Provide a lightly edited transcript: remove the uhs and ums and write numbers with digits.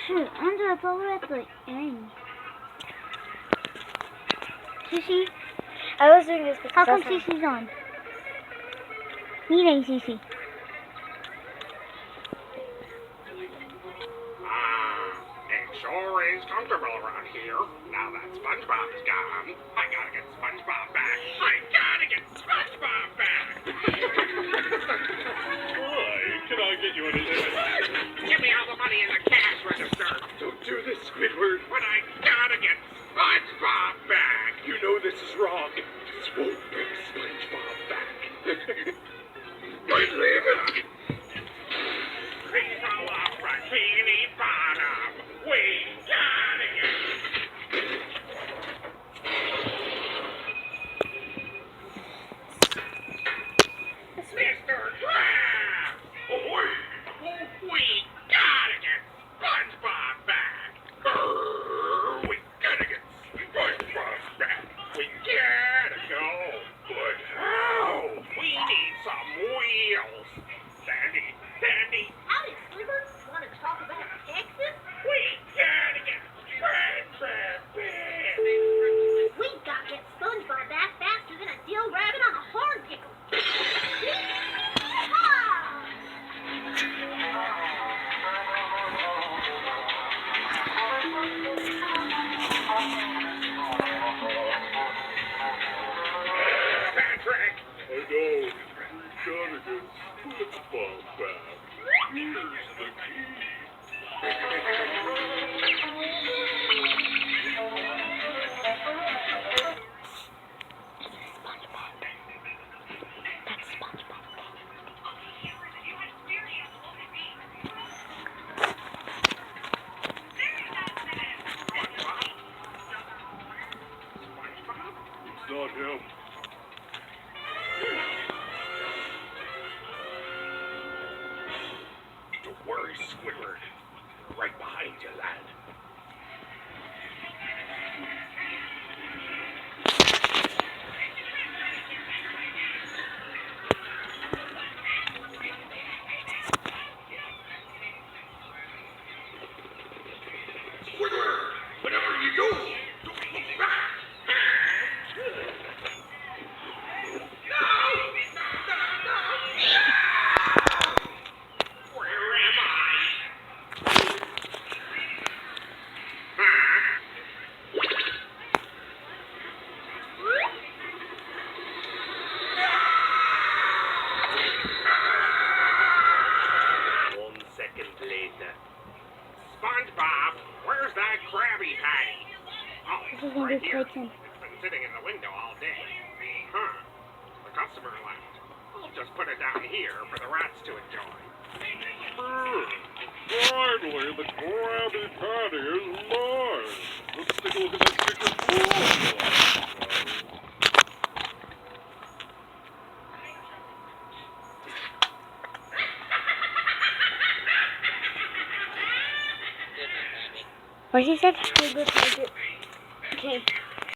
Shoot, Angela, it's all the way at the end. Cece? I was doing this because How come Cece's on? Meeting Cece. It sure is comfortable around here. Now that SpongeBob's gone, I gotta get SpongeBob back. I gotta get SpongeBob back. Hi, can I get you anything? Give me all the money in the cash register. Don't do this, Squidward. But I gotta get SpongeBob back. You know this is wrong. This won't bring SpongeBob back. Wait, leave it. Please roll off Bikini Bottom. We gotta get. Mr. Crab! We gotta get SpongeBob back! We gotta get SpongeBob back! We gotta go! But how? We need some wheels! Sandy! Howdy, Squidward. Want to talk about Texas? We gotta get SpongeBob back! We got to get SpongeBob back faster than a dill rabbit on a horn pickle. Patrick! I know. We gotta get SpongeBob back. Here's the key. It's not him. Don't worry, Squidward. Right behind you, lad. Squidward, whatever you do, don't look back. Where am I? One second later. SpongeBob, where's that Krabby Patty? Oh, This is right gonna be here. taken. It's been sitting in the window all day. Huh. The customer left. I'll just put it down here for the rats to enjoy. Finally, the Krabby Patty is mine. Let's take a look at that picture. What she said? Okay, good, I did. Okay.